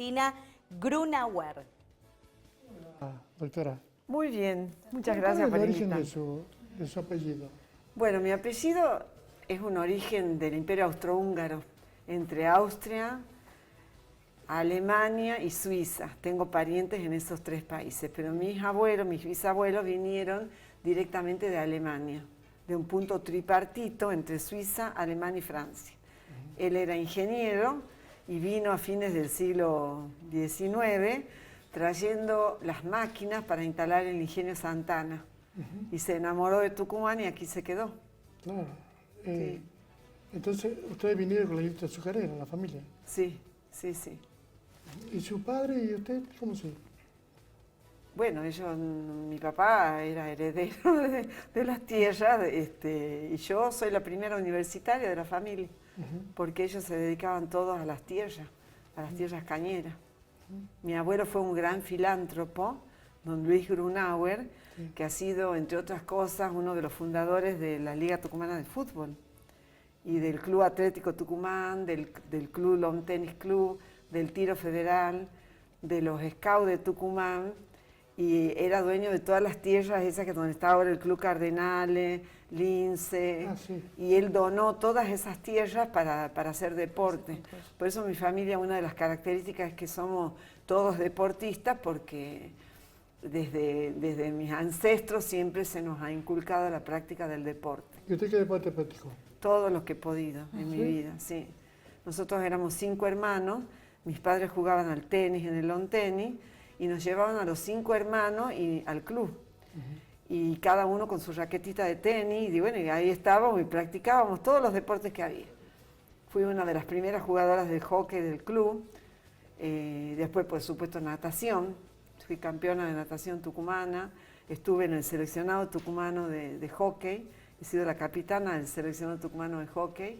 Cristina Grunauer. Doctora. Muy bien, muchas gracias ¿Cuál por es el origen invitarme. de su apellido? Bueno, mi apellido es un origen del Imperio Austrohúngaro, entre Austria, Alemania y Suiza. Tengo parientes en esos tres países, pero mis abuelos, mis bisabuelos vinieron directamente de Alemania, de un punto tripartito entre Suiza, Alemania y Francia. Él era ingeniero y vino a fines del siglo XIX trayendo las máquinas para instalar el ingenio Santana. Y se enamoró de Tucumán y aquí se quedó. Claro. Sí. Entonces, ustedes vinieron con la industria azucarera, la familia. Sí, sí, sí. ¿Y su padre y usted cómo se...? Bueno, mi papá era heredero de las tierras, y yo soy la primera universitaria de la familia, porque ellos se dedicaban todos a las tierras cañeras. Mi abuelo fue un gran filántropo, don Luis Grunauer, que ha sido, entre otras cosas, uno de los fundadores de la Liga Tucumana de Fútbol y del Club Atlético Tucumán, del Club Lawn Tennis Club, del Tiro Federal, de los Scouts de Tucumán, y era dueño de todas las tierras esas que donde está ahora el Club Cardenales, Lince, y él donó todas esas tierras para hacer deporte. Por eso mi familia, una de las características es que somos todos deportistas, porque desde mis ancestros siempre se nos ha inculcado la práctica del deporte. ¿Y usted qué deporte practicó? Todos los que he podido en mi vida, sí. Nosotros éramos 5 hermanos, mis padres jugaban al tenis, en el lawn tenis, y nos llevaban a los 5 hermanos al club. Y cada uno con su raquetita de tenis, y bueno, y ahí estábamos y practicábamos todos los deportes que había. Fui una de las primeras jugadoras del hockey del club, después por supuesto natación, fui campeona de natación tucumana, estuve en el seleccionado tucumano de hockey, he sido la capitana del seleccionado tucumano de hockey,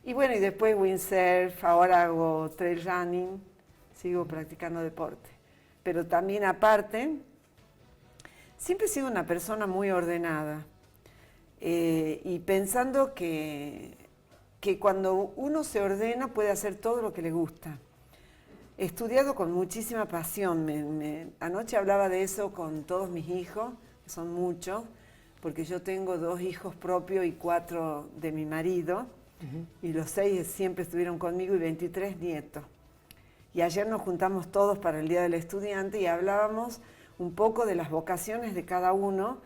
y bueno, y después windsurf, ahora hago trail running, sigo practicando deporte. Pero también aparte, siempre he sido una persona muy ordenada, y pensando que cuando uno se ordena puede hacer todo lo que le gusta. He estudiado con muchísima pasión, anoche hablaba de eso con todos mis hijos, que son muchos, porque yo tengo 2 hijos propios y 4 de mi marido, y los 6 siempre estuvieron conmigo y 23 nietos. Y ayer nos juntamos todos para el Día del Estudiante y hablábamos un poco de las vocaciones de cada uno,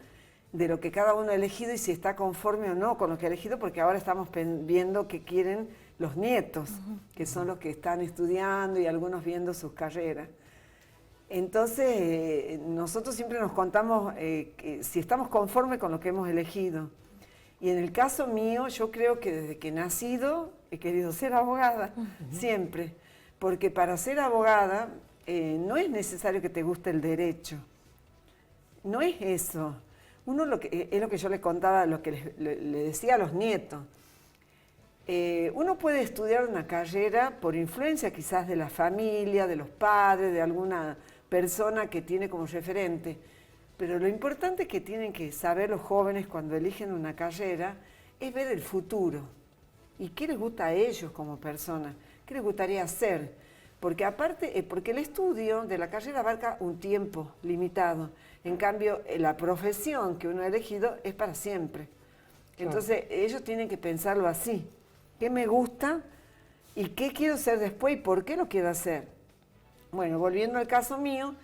de lo que cada uno ha elegido y si está conforme o no con lo que ha elegido, porque ahora estamos viendo qué quieren los nietos, que son los que están estudiando y algunos viendo sus carreras. Entonces, nosotros siempre nos contamos si estamos conformes con lo que hemos elegido. Y en el caso mío, yo creo que desde que he nacido he querido ser abogada, siempre. Porque para ser abogada no es necesario que te guste el derecho. No es eso. Es lo que yo les contaba, lo que le decía a los nietos. Uno puede estudiar una carrera por influencia quizás de la familia, de los padres, de alguna persona que tiene como referente. Pero lo importante que tienen que saber los jóvenes cuando eligen una carrera es ver el futuro. ¿Y qué les gusta a ellos como personas? ¿Qué les gustaría hacer? Porque aparte, porque el estudio de la carrera abarca un tiempo limitado. En cambio, la profesión que uno ha elegido es para siempre. Entonces, ellos tienen que pensarlo así. ¿Qué me gusta? ¿Y qué quiero hacer después? ¿Y por qué lo quiero hacer? Bueno, volviendo al caso mío,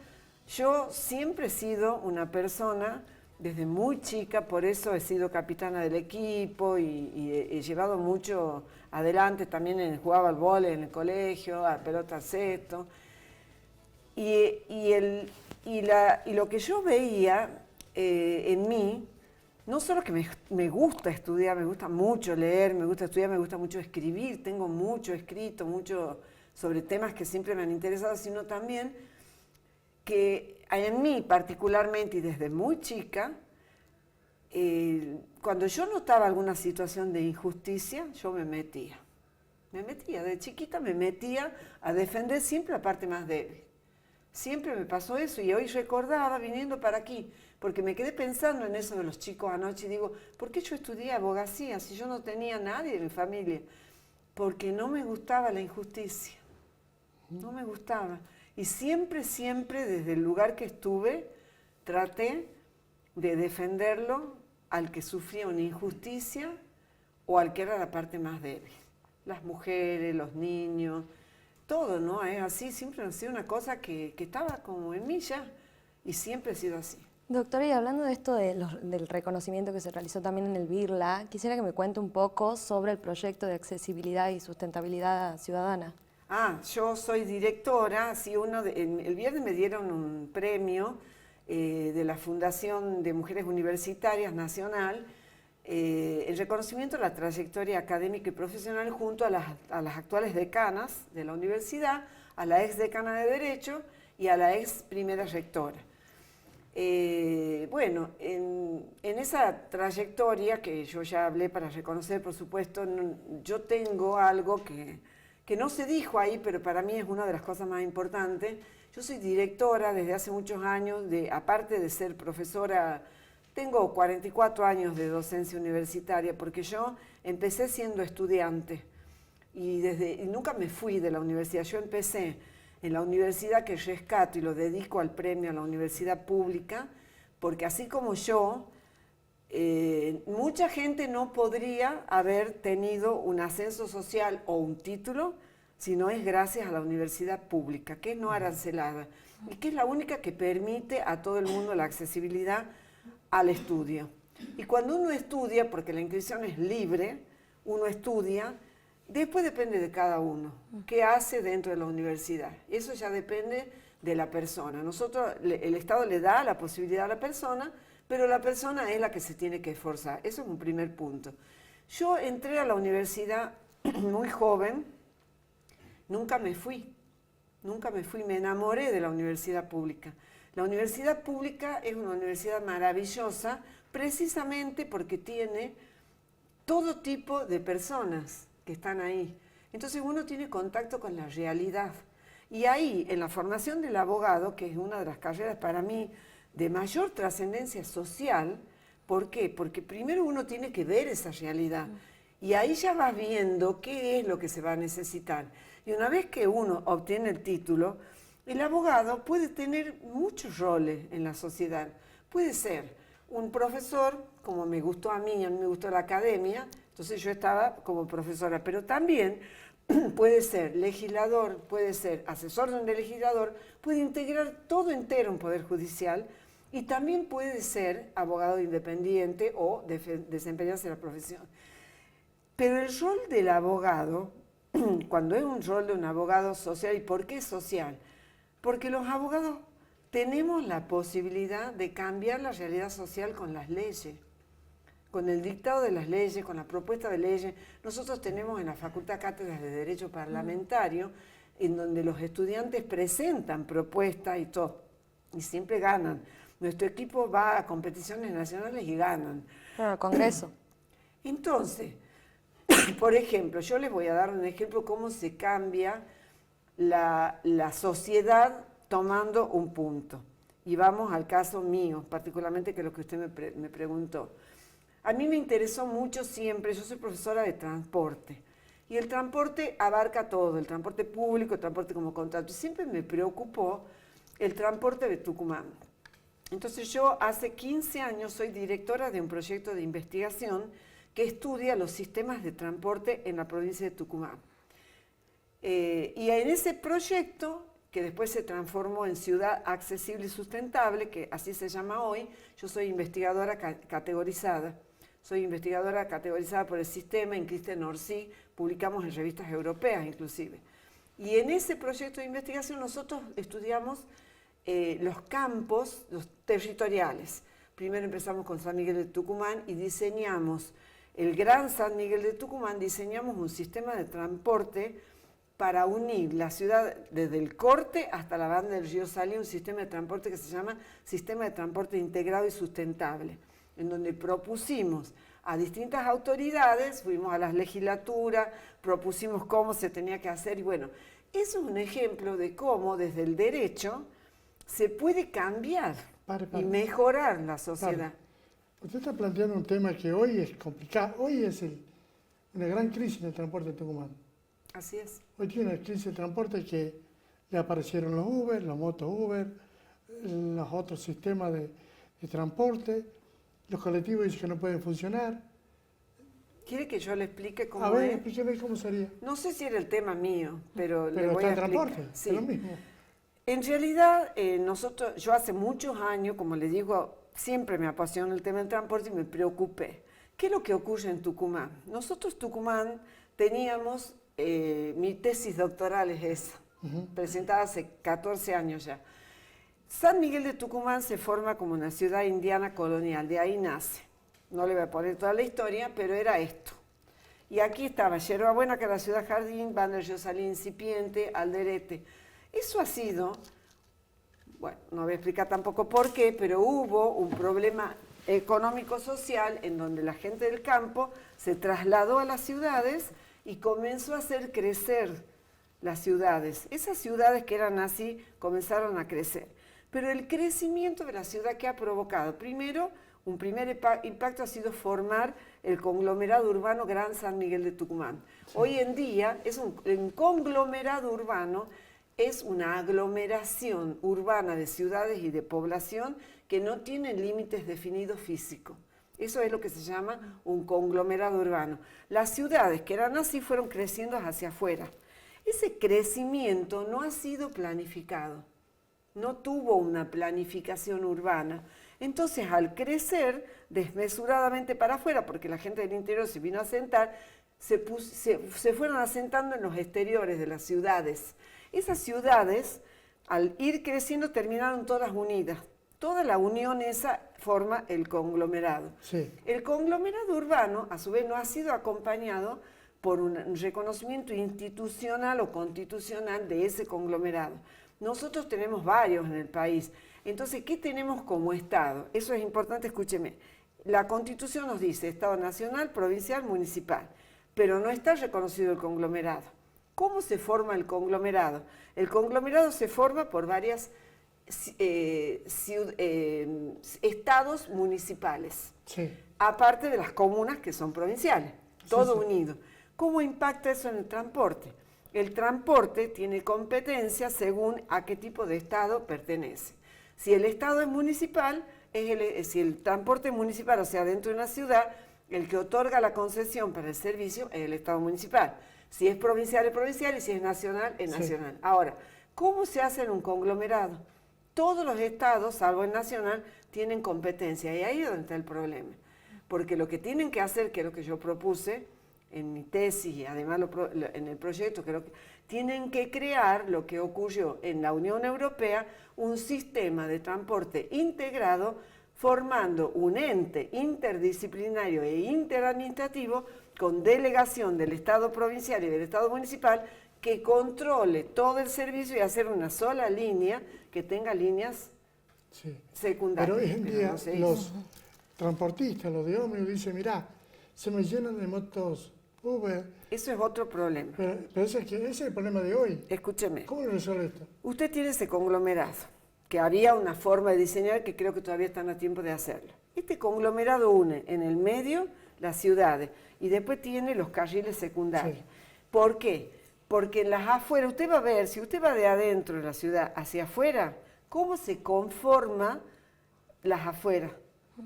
yo siempre he sido una persona, desde muy chica, por eso he sido capitana del equipo y he llevado mucho adelante, también jugaba al vóley en el colegio, a pelota al cesto. Y lo que yo veía en mí, no solo que me gusta estudiar, me gusta mucho leer, me gusta estudiar, me gusta mucho escribir, tengo mucho escrito, mucho sobre temas que siempre me han interesado, sino también que en mí particularmente y desde muy chica, cuando yo notaba alguna situación de injusticia, yo me metía, de chiquita me metía a defender siempre la parte más débil. Siempre me pasó eso y hoy recordaba viniendo para aquí, porque me quedé pensando en eso de los chicos anoche y digo, ¿por qué yo estudié abogacía si yo no tenía nadie en mi familia? Porque no me gustaba la injusticia. no me gustaba. Y siempre, siempre, desde el lugar que estuve, traté de defenderlo al que sufría una injusticia o al que era la parte más débil. Las mujeres, los niños, todo, ¿no? Es así, siempre ha sido una cosa que estaba como en mí ya, y siempre ha sido así. Doctora, y hablando de esto del reconocimiento que se realizó también en el BIRLA, quisiera que me cuente un poco sobre el proyecto de accesibilidad y sustentabilidad ciudadana. Yo soy directora, sí, el viernes me dieron un premio de la Fundación de Mujeres Universitarias Nacional, en reconocimiento a la trayectoria académica y profesional junto a las actuales decanas de la universidad, a la ex decana de Derecho y a la ex primera rectora. Bueno, en esa trayectoria que yo ya hablé para reconocer, por supuesto, yo tengo algo que no se dijo ahí, pero para mí es una de las cosas más importantes. Yo soy directora desde hace muchos años, aparte de ser profesora, tengo 44 años de docencia universitaria, porque yo empecé siendo estudiante y nunca me fui de la universidad. Yo empecé en la universidad que rescato y lo dedico al premio a la universidad pública, porque así como yo, mucha gente no podría haber tenido un ascenso social o un título si no es gracias a la universidad pública, que es no arancelada y que es la única que permite a todo el mundo la accesibilidad al estudio. Y cuando uno estudia, porque la inscripción es libre, uno estudia, después depende de cada uno, qué hace dentro de la universidad. Eso ya depende de la persona. El Estado le da la posibilidad a la persona, pero la persona es la que se tiene que esforzar. Eso es un primer punto. Yo entré a la universidad muy joven, nunca me fui, me enamoré de la universidad pública. La universidad pública es una universidad maravillosa precisamente porque tiene todo tipo de personas que están ahí. Entonces uno tiene contacto con la realidad. Y ahí, en la formación del abogado, que es una de las carreras para mí de mayor trascendencia social, ¿por qué? Porque primero uno tiene que ver esa realidad. Y ahí ya vas viendo qué es lo que se va a necesitar. Y una vez que uno obtiene el título, el abogado puede tener muchos roles en la sociedad. Puede ser un profesor, como me gustó a mí me gustó la academia, entonces yo estaba como profesora, pero también puede ser legislador, puede ser asesor de un legislador, puede integrar todo entero un poder judicial y también puede ser abogado independiente o desempeñarse en la profesión. Pero el rol del abogado, cuando es un rol de un abogado social, ¿y por qué social? Porque los abogados tenemos la posibilidad de cambiar la realidad social con las leyes, con el dictado de las leyes, con la propuesta de leyes. Nosotros tenemos en la Facultad cátedras de Derecho Parlamentario, en donde los estudiantes presentan propuestas y todo, y siempre ganan. Nuestro equipo va a competiciones nacionales y ganan. Claro, el Congreso. Entonces, por ejemplo, yo les voy a dar un ejemplo cómo se cambia la sociedad tomando un punto. Y vamos al caso mío, particularmente que es lo que usted me preguntó. A mí me interesó mucho siempre, yo soy profesora de transporte, y el transporte abarca todo, el transporte público, el transporte como contrato, y siempre me preocupó el transporte de Tucumán. Entonces yo hace 15 años soy directora de un proyecto de investigación que estudia los sistemas de transporte en la provincia de Tucumán. Y en ese proyecto, que después se transformó en Ciudad Accesible y Sustentable, que así se llama hoy, yo soy investigadora categorizada. Soy investigadora categorizada por el sistema, inscrita en ORCID, publicamos en revistas europeas inclusive. Y en ese proyecto de investigación nosotros estudiamos los campos, los territoriales. Primero empezamos con San Miguel de Tucumán y diseñamos el Gran San Miguel de Tucumán, diseñamos un sistema de transporte para unir la ciudad desde el corte hasta la banda del río Salí, un sistema de transporte que se llama Sistema de Transporte Integrado y Sustentable, en donde propusimos a distintas autoridades, fuimos a las legislaturas, propusimos cómo se tenía que hacer y bueno, eso es un ejemplo de cómo desde el derecho se puede cambiar y mejorar la sociedad. Usted está planteando un tema que hoy es complicado, hoy es una gran crisis en el transporte de Tucumán. Así es. Hoy tiene una crisis de transporte que ya aparecieron los Uber, los motos Uber, los otros sistemas de transporte, los colectivos dicen que no pueden funcionar. ¿Quiere que yo le explique cómo A ver, es? explíqueme cómo sería. No sé si era el tema mío, pero le Pero voy a está el explicar. transporte, Sí. es lo mismo. En realidad, yo hace muchos años, como le digo, siempre me apasiona el tema del transporte y me preocupé. ¿Qué es lo que ocurre en Tucumán? Nosotros, Tucumán, teníamos, mi tesis doctoral es esa, presentada hace 14 años ya. San Miguel de Tucumán se forma como una ciudad indiana colonial, de ahí nace. No le voy a poner toda la historia, pero era esto. Y aquí estaba Yerbabuena, que era la ciudad jardín, Bandersnatz incipiente, Alderete. Eso ha sido, bueno, no voy a explicar tampoco por qué, pero hubo un problema económico-social en donde la gente del campo se trasladó a las ciudades y comenzó a hacer crecer las ciudades. Esas ciudades que eran así comenzaron a crecer. Pero el crecimiento de la ciudad que ha provocado, primero, un primer impacto ha sido formar el conglomerado urbano Gran San Miguel de Tucumán. Sí. Hoy en día, un conglomerado urbano es una aglomeración urbana de ciudades y de población que no tienen límites definidos físicos. Eso es lo que se llama un conglomerado urbano. Las ciudades que eran así fueron creciendo hacia afuera. Ese crecimiento no ha sido planificado, no tuvo una planificación urbana. Entonces, al crecer desmesuradamente para afuera, porque la gente del interior se vino a asentar, se fueron asentando en los exteriores de las ciudades. Esas ciudades, al ir creciendo, terminaron todas unidas. Toda la unión esa forma el conglomerado. Sí. El conglomerado urbano, a su vez, no ha sido acompañado por un reconocimiento institucional o constitucional de ese conglomerado. Nosotros tenemos varios en el país. Entonces, ¿qué tenemos como Estado? Eso es importante, escúcheme. La Constitución nos dice Estado nacional, provincial, municipal, pero no está reconocido el conglomerado. ¿Cómo se forma el conglomerado? El conglomerado se forma por varios estados municipales, Sí. aparte de las comunas que son provinciales, todo sí. unido. ¿Cómo impacta eso en el transporte? El transporte tiene competencia según a qué tipo de estado pertenece. Si el estado es municipal, si el transporte es municipal, o sea, dentro de una ciudad, el que otorga la concesión para el servicio es el estado municipal. Si es provincial, es provincial, y si es nacional, es nacional. Ahora, ¿cómo se hace en un conglomerado? Todos los estados, salvo el nacional, tienen competencia, y ahí es donde está el problema. Porque lo que tienen que hacer, que es lo que yo propuse en mi tesis y además en el proyecto, creo que tienen que crear lo que ocurrió en la Unión Europea, un sistema de transporte integrado, formando un ente interdisciplinario e interadministrativo con delegación del Estado provincial y del Estado municipal que controle todo el servicio y hacer una sola línea que tenga líneas secundarias. Pero hoy en día los transportistas, los de ómnibus, dicen, mirá, se me llenan de motos Uber. Eso es otro problema. Pero ese es el problema de hoy. Escúcheme. ¿Cómo lo resuelve esto? Usted tiene ese conglomerado, que había una forma de diseñar que creo que todavía están a tiempo de hacerlo. Este conglomerado une en el medio las ciudades y después tiene los carriles secundarios. Sí. ¿Por qué? Porque en las afueras, usted va a ver, si usted va de adentro de la ciudad hacia afuera, ¿cómo se conforma las afueras?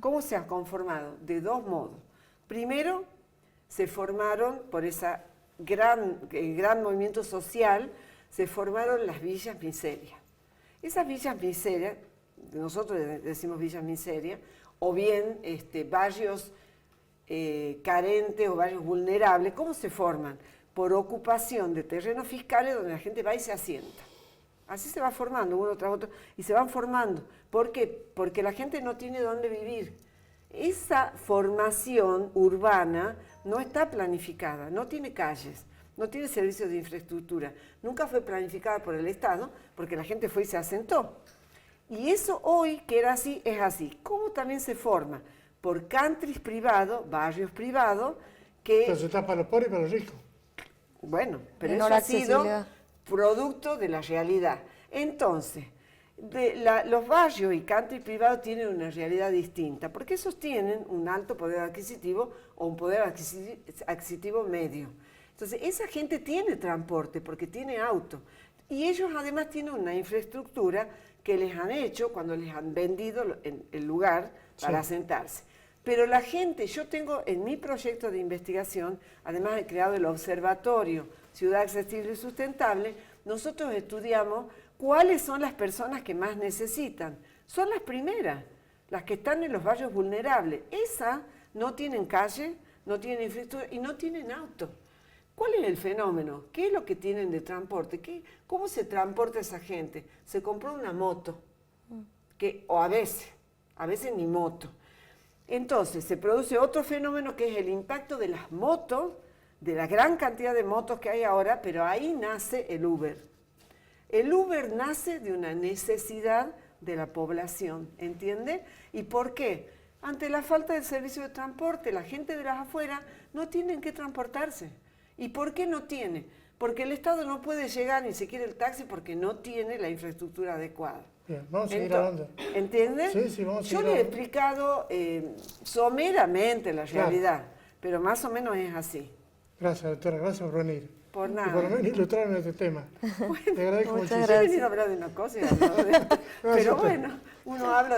¿Cómo se ha conformado? De dos modos. Primero, se formaron por ese gran movimiento social, se formaron las villas miserias. Esas villas miserias, nosotros decimos villas miserias, o bien barrios carentes o barrios vulnerables, ¿cómo se forman? Por ocupación de terrenos fiscales donde la gente va y se asienta. Así se va formando uno tras otro y se van formando. ¿Por qué? Porque la gente no tiene dónde vivir. Esa formación urbana no está planificada, no tiene calles, no tiene servicios de infraestructura, nunca fue planificada por el Estado porque la gente fue y se asentó. Y eso hoy, que era así, es así. ¿Cómo también se forma? Por countries privados, barrios privados, que... Entonces está para los pobres y para los ricos. Bueno, pero eso ha sido producto de la realidad. Entonces, los barrios y country privados tienen una realidad distinta, porque esos tienen un alto poder adquisitivo o un poder adquisitivo medio. Entonces, esa gente tiene transporte porque tiene auto. Y ellos además tienen una infraestructura que les han hecho cuando les han vendido el lugar para sentarse. Pero la gente, yo tengo en mi proyecto de investigación, además he creado el Observatorio Ciudad Accesible y Sustentable, nosotros estudiamos cuáles son las personas que más necesitan. Son las primeras, las que están en los barrios vulnerables. Esas no tienen calle, no tienen infraestructura y no tienen auto. ¿Cuál es el fenómeno? ¿Qué es lo que tienen de transporte? ¿Cómo se transporta esa gente? Se compró una moto, o a veces ni moto. Entonces se produce otro fenómeno que es el impacto de las motos, de la gran cantidad de motos que hay ahora, pero ahí nace el Uber. El Uber nace de una necesidad de la población, ¿entiende? ¿Y por qué? Ante la falta del servicio de transporte, la gente de las afueras no tienen que transportarse. ¿Y por qué no tiene? Porque el Estado no puede llegar ni siquiera el taxi porque no tiene la infraestructura adecuada. Bien, vamos a seguir hablando. ¿Entiendes? Sí, sí, vamos a seguir Yo le he hablando. explicado someramente la Claro. realidad, pero más o menos es así. Gracias, doctora, gracias por venir. Por Y nada. por lo menos ilustrarme este tema. Te agradezco Muchas muchísimo. Yo he venido a hablar de una cosa y a hablar de otra. Gracias a Pero usted. bueno, uno habla de